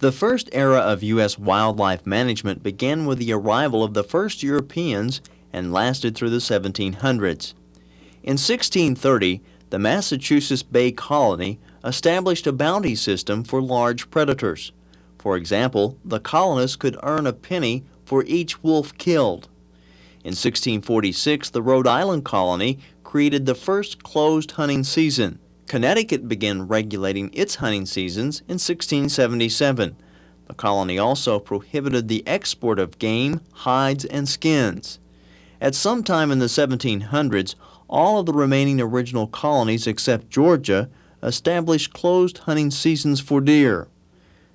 The first era of U.S. wildlife management began with the arrival of the first Europeans and lasted through the 1700s. In 1630, the Massachusetts Bay Colony established a bounty system for large predators. For example, the colonists could earn a penny for each wolf killed. In 1646, the Rhode Island colony created the first closed hunting season. Connecticut began regulating its hunting seasons in 1677. The colony also prohibited the export of game, hides, and skins. At some time in the 1700s, all of the remaining original colonies except Georgia established closed hunting seasons for deer.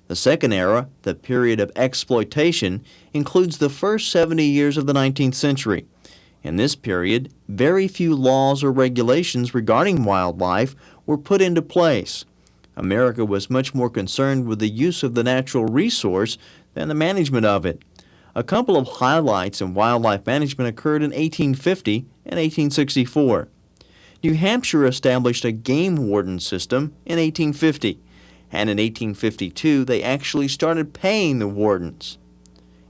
The second era, the period of exploitation, includes the first 70 years of the 19th century. In this period, very few laws or regulations regarding wildlife were put into place. America was much more concerned with the use of the natural resource than the management of it. A couple of highlights in wildlife management occurred in 1850 and 1864. New Hampshire established a game warden system in 1850, and in 1852 they actually started paying the wardens.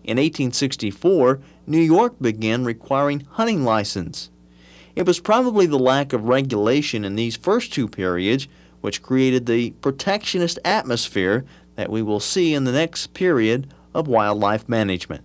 In 1864, New York began requiring hunting license. It was probably the lack of regulation in these first two periods which created the protectionist atmosphere that we will see in the next period of wildlife management.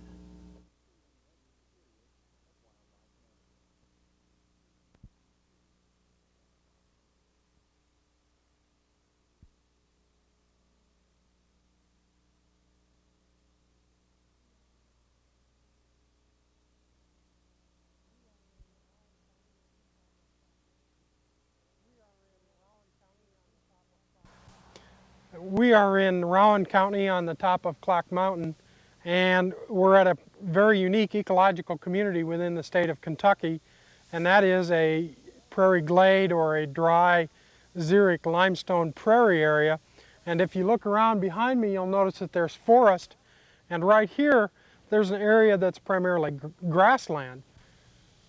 We are in Rowan County on the top of Clock Mountain, and we're at a very unique ecological community within the state of Kentucky, and that is a prairie glade or a dry xeric limestone prairie area. And if you look around behind me, you'll notice that there's forest, and right here there's an area that's primarily grassland.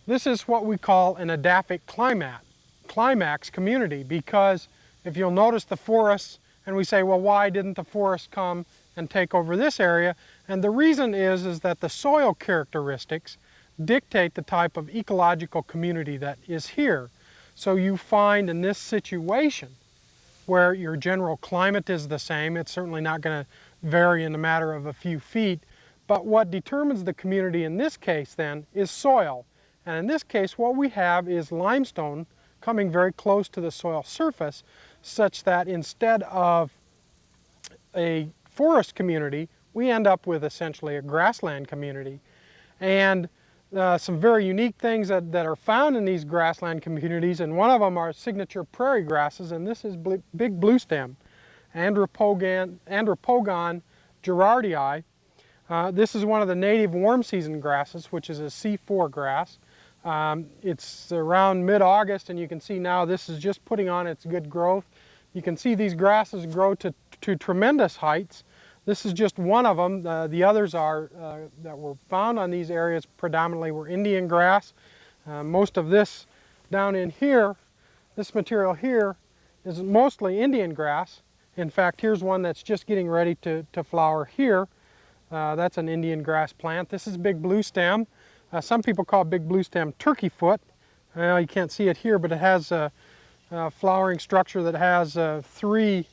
This is what we call an edaphic climax community, because if you'll notice the forests, and we say, well, why didn't the forest come and take over this area? And the reason is that the soil characteristics dictate the type of ecological community that is here. So you find in this situation where your general climate is the same, it's certainly not going to vary in a matter of a few feet, but what determines the community in this case then is soil. And in this case, what we have is limestone coming very close to the soil surface, such that instead of a forest community, we end up with essentially a grassland community. And some very unique things that are found in these grassland communities, and one of them are signature prairie grasses, and this is big bluestem, Andropogon gerardii. This is one of the native warm season grasses, which is a C4 grass. It's around mid-August, and you can see now this is just putting on its good growth. You can see these grasses grow to tremendous heights. This is just one of them. The others are that were found on these areas predominantly were Indian grass. Most of this down in here, this material here, is mostly Indian grass. In fact, here's one that's just getting ready to flower here. That's an Indian grass plant. This is big bluestem. Some people call big bluestem turkey foot. You can't see it here, but it has a flowering structure that has 3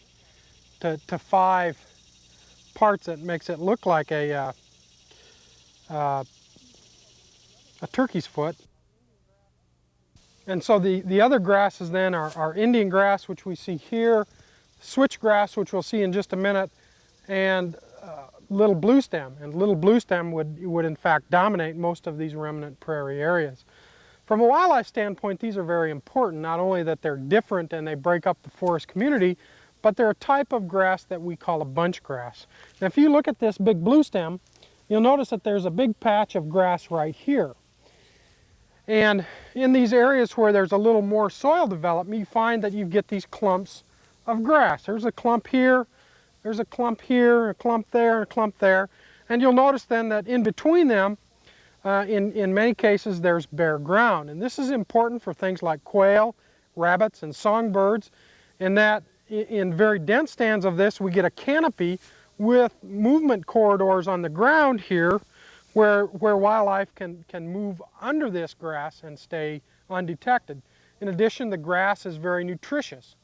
to 5 parts that makes it look like a turkey's foot. And so the other grasses then are Indian grass, which we see here, switchgrass, which we'll see in just a minute, and little bluestem. And little bluestem would in fact dominate most of these remnant prairie areas. From a wildlife standpoint, these are very important, not only that they're different and they break up the forest community, but they're a type of grass that we call a bunch grass. Now if you look at this big bluestem, you'll notice that there's a big patch of grass right here. And in these areas where there's a little more soil development, you find that you get these clumps of grass. There's a clump here, there's a clump here, a clump there, a clump there. And you'll notice then that in between them, in many cases, there's bare ground. And this is important for things like quail, rabbits, and songbirds, in that in very dense stands of this, we get a canopy with movement corridors on the ground here where wildlife can move under this grass and stay undetected. In addition, the grass is very nutritious.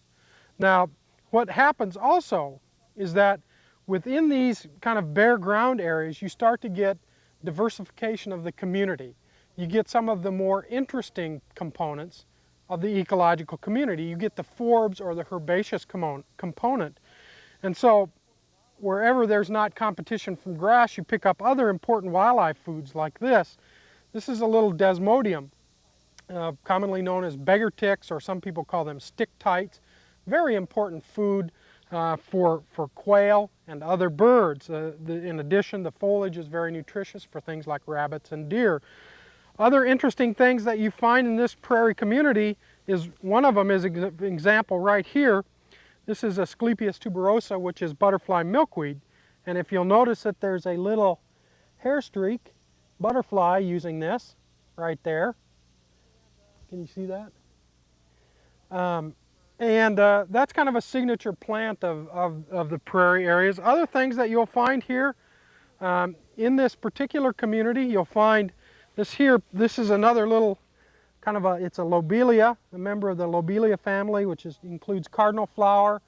Now, what happens also is that within these kind of bare ground areas, you start to get diversification of the community. You get some of the more interesting components of the ecological community. You get the forbs or the herbaceous component. And so wherever there's not competition from grass, you pick up other important wildlife foods like this. This is a little desmodium, commonly known as beggar ticks, or some people call them stick-tights. Very important food for quail and other birds. In addition, the foliage is very nutritious for things like rabbits and deer. Other interesting things that you find in this prairie community is, one of them is an example right here. This is Asclepias tuberosa, which is butterfly milkweed. And if you'll notice that there's a little hair streak butterfly using this right there. Can you see that? That's kind of a signature plant of the prairie areas. Other things that you'll find here in this particular community, you'll find this here. This is another little kind of it's a lobelia, a member of the lobelia family, which includes cardinal flower.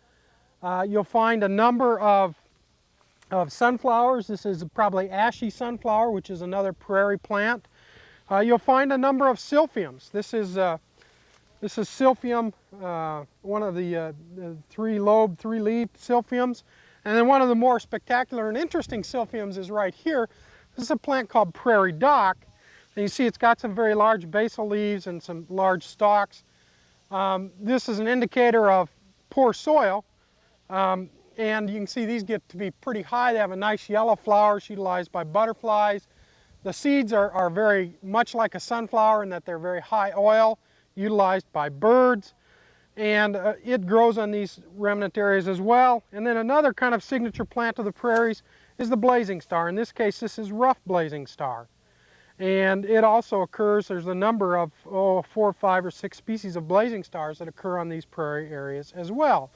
You'll find a number of sunflowers. This is probably ashy sunflower, which is another prairie plant. You'll find a number of silphiums. This is silphium, one of the three-lobed, three-leaved silphiums. And then one of the more spectacular and interesting silphiums is right here. This is a plant called prairie dock. And you see it's got some very large basal leaves and some large stalks. This is an indicator of poor soil. And you can see these get to be pretty high. They have a nice yellow flowers utilized by butterflies. The seeds are very much like a sunflower in that they're very high oil, utilized by birds. And it grows on these remnant areas as well. And then another kind of signature plant of the prairies is the blazing star. In this case, this is rough blazing star. And it also occurs, there's a number of 4, 5, or 6 species of blazing stars that occur on these prairie areas as well.